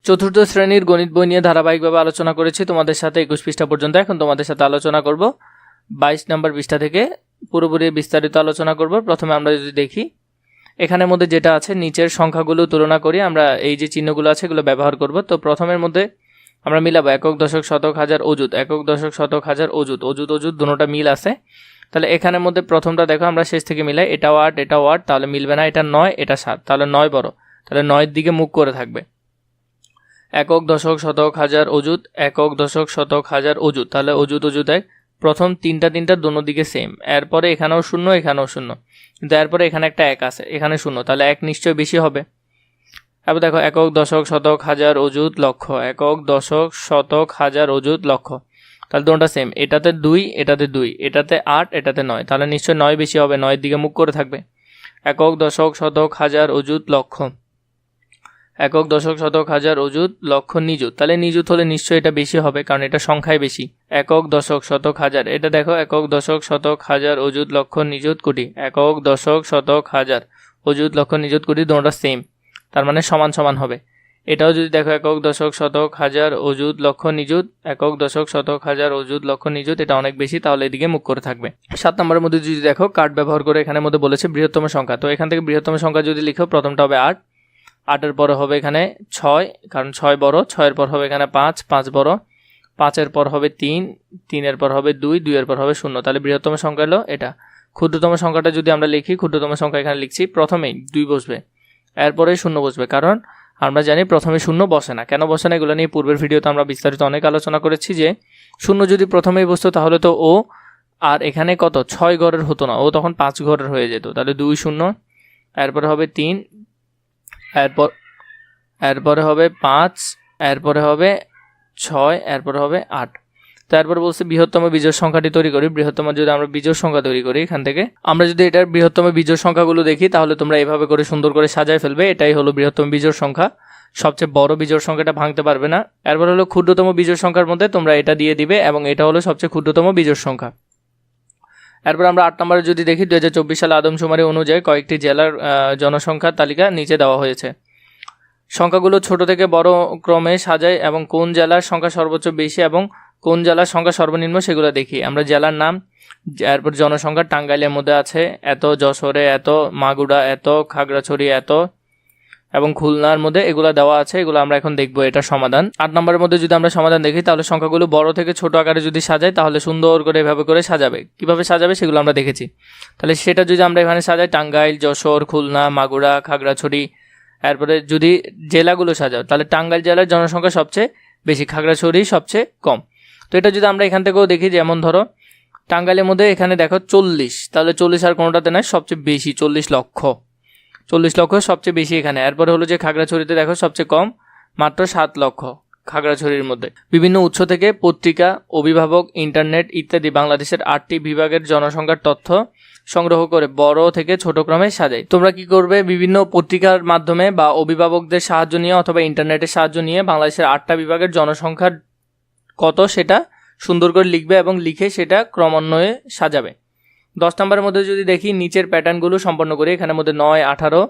চতুর্থ শ্রেণীর গণিত বই নিয়ে ধারাবাহিকভাবে আলোচনা করেছি তোমাদের সাথে 21 পৃষ্ঠা পর্যন্ত। এখন তোমাদের সাথে আলোচনা করব 22 নম্বর পৃষ্ঠা থেকে পুরোপুরি বিস্তারিত আলোচনা করব। প্রথমে আমরা যদি দেখি এখানের মধ্যে যেটা আছে নিচের সংখ্যাগুলো তুলনা করি, আমরা এই যে চিহ্নগুলো আছে এগুলো ব্যবহার করব। তো প্রথমের মধ্যে আমরা মিলাবো একক, দশক, শতক, হাজার, অযুত। একক, দশক, শতক, হাজার, অযুত। অযুত অযুত দুটোটা মিল আছে। তাহলে এখানের মধ্যে প্রথমটা দেখো আমরা শেষ থেকে মিলাই, এটাও 8 এটাও 8, তাহলে মিলবে না। এটা 9 এটা 7, তাহলে 9 বড়, তাহলে 9 দিকে মুখ করে থাকবে। একক, দশক, শতক, হাজার, অযুত। একক, দশক, শতক, হাজার, অযুত, তাহলে অযুত অযুত এক। প্রথম তিনটা দোনো দিকে সেম। এরপরে এখানেও শূন্য এখানেও শূন্য, কিন্তু এরপরে এখানে একটা এক আছে, এখানে শূন্য, তাহলে এক নিশ্চয় বেশি হবে। এবার দেখো একক, দশক, শতক, হাজার, অযুত, লক্ষ। একক, দশক, শতক, হাজার, অযুত, লক্ষ, তাহলে দুটোটা সেম। এটাতে 2 এটাতে 2, এটাতে 8 এটাতে 9, তাহলে নিশ্চয় 9 বেশি হবে, 9 দিকে মুখ করে থাকবে। একক, দশক, শতক, হাজার, অযুত, লক্ষ। একক, দশক, শতক, হাজার, অযুত, লক্ষ, নিযুত, তাহলে নিযুত হলে নিশ্চয়ই এটা বেশি হবে, কারণ এটা সংখ্যায় বেশি। একক, দশক, শতক, হাজার, এটা দেখো একক, দশক, শতক, হাজার, অযুত, লক্ষ, নিযুত, কোটি। একক, দশক, শতক, হাজার, অযুত, লক্ষ, নিযুত, কোটি, দুটোটা সেম, তার মানে সমান সমান হবে। এটাও যদি দেখো একক, দশক, শতক, হাজার, অযুত, লক্ষ, নিযুত। একক, দশক, শতক, হাজার, অযুত, লক্ষ, নিযুত, এটা অনেক বেশি, তাহলে এদিকে মুখ করে থাকবে। 7 নম্বরের মধ্যে যদি দেখো কার্ড ব্যবহার করে এখানের মধ্যে বলেছে বৃহত্তম সংখ্যা। তো এখান থেকে বৃহত্তম সংখ্যা যদি লিখো, প্রথমটা হবে 8, 8-এর পরে হবে এখানে 6, কারণ 6 বড়। 6-এর পর হবে এখানে 5, 5 বড়। 5-এর পর হবে 3, 3-এর পর হবে 2, 2-এর পর হবে 0, তাহলে বৃহত্তম সংখ্যা হলো এটা। ক্ষুদ্রতম সংখ্যাটা যদি আমরা লিখি, ক্ষুদ্রতম সংখ্যা এখানে লিখছি, প্রথমেই 2 বসবে, এরপরে 0 বসবে, কারণ আমরা জানি প্রথমে 0 বসে না। কেন বসে না এগুলো নিয়ে পূর্বের ভিডিওতে আমরা বিস্তারিত অনেক আলোচনা করেছি, যে 0 যদি প্রথমেই বসতো তাহলে তো ও আর এখানে কত 6 ঘরের হতো না, ও তখন 5 ঘরের হয়ে যেত, তাহলে 2 0, এরপরে হবে 3, এরপরে হবে 5, এরপরে হবে 6, এরপরে হবে 8। তারপর বলছে বৃহত্তম বিজোড় সংখ্যাটি তৈরি করি। বৃহত্তম যদি আমরা বিজোড় সংখ্যা তৈরি করি, এখান থেকে আমরা যদি এটার বৃহত্তম বিজোড় সংখ্যাগুলো দেখি, তাহলে তোমরা এইভাবে করে সুন্দর করে সাজায় ফেলবে। এটাই হলো বৃহত্তম বিজোড় সংখ্যা, সবচেয়ে বড় বিজোড় সংখ্যাটা ভাঙতে পারবে না। এরপর হলো ক্ষুদ্রতম বিজোড় সংখ্যার মধ্যে তোমরা এটা দিয়ে দিবে, এবং এটা হলো সবচেয়ে ক্ষুদ্রতম বিজোড় সংখ্যা। এরপর আমরা 8 নম্বরে যদি দেখি, 2024 সালে আদমশুমারি অনুযায়ী কয়েকটি জেলার জনসংখ্যার তালিকা নিচে দেওয়া হয়েছে। সংখ্যাগুলো ছোট থেকে বড় ক্রমে সাজায়, এবং কোন জেলার সংখ্যা সর্বোচ্চ বেশি এবং কোন জেলার সংখ্যা সর্বনিম্ন সেগুলো দেখি। আমরা জেলার নাম, এরপর জনসংখ্যা, টাঙ্গাইলের মধ্যে আছে এত, যশোরে এত, মাগুরা এত, খাগড়াছড়ি এত, এবং খুলনার মধ্যে এগুলো দেওয়া আছে। এগুলো আমরা এখন দেখবো এটা সমাধান। 8 নম্বরের মধ্যে যদি আমরা সমাধান দেখি, তাহলে সংখ্যাগুলো বড় থেকে ছোট আকারে যদি সাজাই, তাহলে সুন্দর করে এভাবে করে সাজাবে। কিভাবে সাজাবে সেগুলো আমরা দেখেছি, তাহলে সেটা যদি আমরা এখানে সাজাই, টাঙ্গাইল, যশোর, খুলনা, মাগুরা, খাগড়াছড়ি, এরপরে যদি জেলাগুলো সাজাও, তাহলে টাঙ্গাইল জেলার জনসংখ্যা সবচেয়ে বেশি, খাগড়াছড়ি সবচেয়ে কম। তো এটা যদি আমরা এখান থেকেও দেখি, যেমন ধরো টাঙ্গাইলের মধ্যে এখানে দেখো 40, তাহলে 40 আর কোনোটাতে নয়, সবচেয়ে বেশি 40 লক্ষ, 40 লক্ষ সবচেয়ে বেশি এখানে। এরপরে হলো যে খাগড়াছড়িতে দেখো সবচেয়ে কম, মাত্র 7 লক্ষ খাগড়াছড়ির মধ্যে। বিভিন্ন উৎস থেকে পত্রিকা, অভিভাবক, ইন্টারনেট ইত্যাদি বাংলাদেশের 8টি বিভাগের জনসংখ্যার তথ্য সংগ্রহ করে বড় থেকে ছোট ক্রমে সাজাই। তোমরা কি করবে, বিভিন্ন পত্রিকার মাধ্যমে বা অভিভাবকদের সাহায্য নিয়ে অথবা ইন্টারনেটের সাহায্য নিয়ে বাংলাদেশের 8টা বিভাগের জনসংখ্যার কত সেটা সুন্দর করে লিখবে, এবং লিখে সেটা ক্রমান্বয়ে সাজাবে। 10 নম্বরের মধ্যে যদি দেখি, নিচের প্যাটার্নগুলো সম্পন্ন করি। এখানের মধ্যে 9, 18,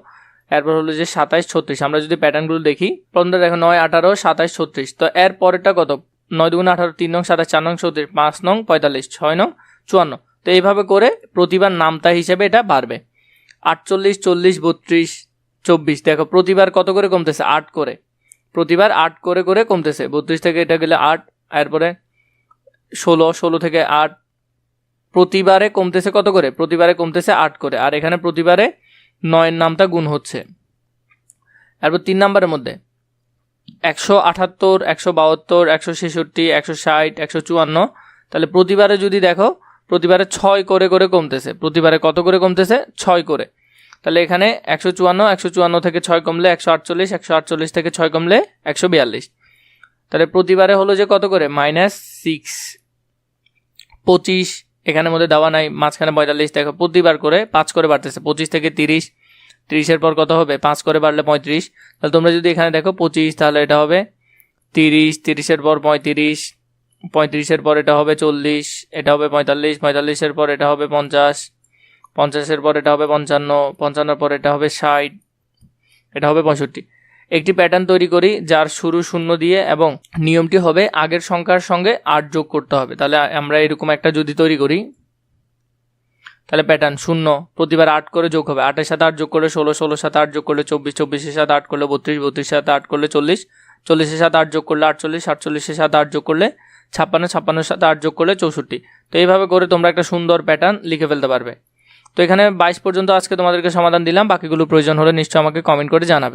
এরপর হলো যে 27, 36। আমরা যদি প্যাটার্নগুলো দেখি, প্রথমটা দেখো 9, 18, 27, 36। তো এর পরেরটা কত, 9 2 18, 3 নং 27, 4 নং 34, 5 নং 45, 6 নং 54। তো এইভাবে করে প্রতিবার নামতা হিসেবে এটা বাড়বে। 48, 40, 32, 24, দেখো প্রতিবার কত করে কমতেছে, 8 করে, প্রতিবার 8 করে করে কমতেছে। 32 থেকে এটা গেলে 8, এরপরে 16, 16 থেকে 8, প্রতিবারে কমতেছে কত করে, প্রতিবারে কমতেছে 8 করে, আর এখানে প্রতিবারে 9-এর নামটা গুণ হচ্ছে। এরপর 3 নম্বরের মধ্যে 178, 172, 166, 160, 154, তাহলে প্রতিবারে যদি দেখো, প্রতিবারে 6 করে করে কমতেছে। প্রতিবারে কত করে কমতেছে, 6 করে। তাহলে এখানে 154, 154 থেকে 6 কমলে 148, 148 থেকে 6 কমলে 142। তাহলে প্রতিবারে হলো যে কত করে, -6, 25, এখানের মধ্যে দেওয়া নাই, মাঝখানে 45, দেখো প্রতিবার করে 5 করে বাড়তেছে। 25 থেকে 30, 30-এর পর কত হবে, 5 করে বাড়লে 35। তাহলে তোমরা যদি এখানে দেখো 25, তাহলে এটা হবে 30, 30-এর পর 35, 35-এর পর এটা হবে 40, এটা হবে 45, 45-এর পর এটা হবে 50, 50-এর পর এটা হবে 55, 55-এর পর এটা হবে 60, এটা হবে 65। একটি প্যাটার্ন তৈরি করি যার শুরু 0 দিয়ে এবং নিয়মটি হবে আগের সংখ্যার সঙ্গে 8 যোগ করতে হবে। তাহলে আমরা এরকম একটা যদি তৈরি করি, তাহলে প্যাটার্ন 0 প্রতিবার 8 করে যোগ হবে, 8 এর সাথে 8 যোগ করলে 16, 16 সাথে 8 যোগ করলে 24, 24 এর সাথে 8 করলে 32, 32 সাথে 8 করলে 40, 40 এর সাথে 8 যোগ করলে 48, 48 এর সাথে 8 যোগ করলে 56, 56 এর সাথে 8 যোগ করলে 64। তো এইভাবে করে তোমরা একটা সুন্দর প্যাটার্ন লিখে ফেলতে পারবে। তো এখানে 22 পর্যন্ত আজকে তোমাদেরকে সমাধান দিলাম, বাকিগুলো প্রয়োজন হলে নিশ্চয়ই আমাকে কমেন্ট করে জানাবে।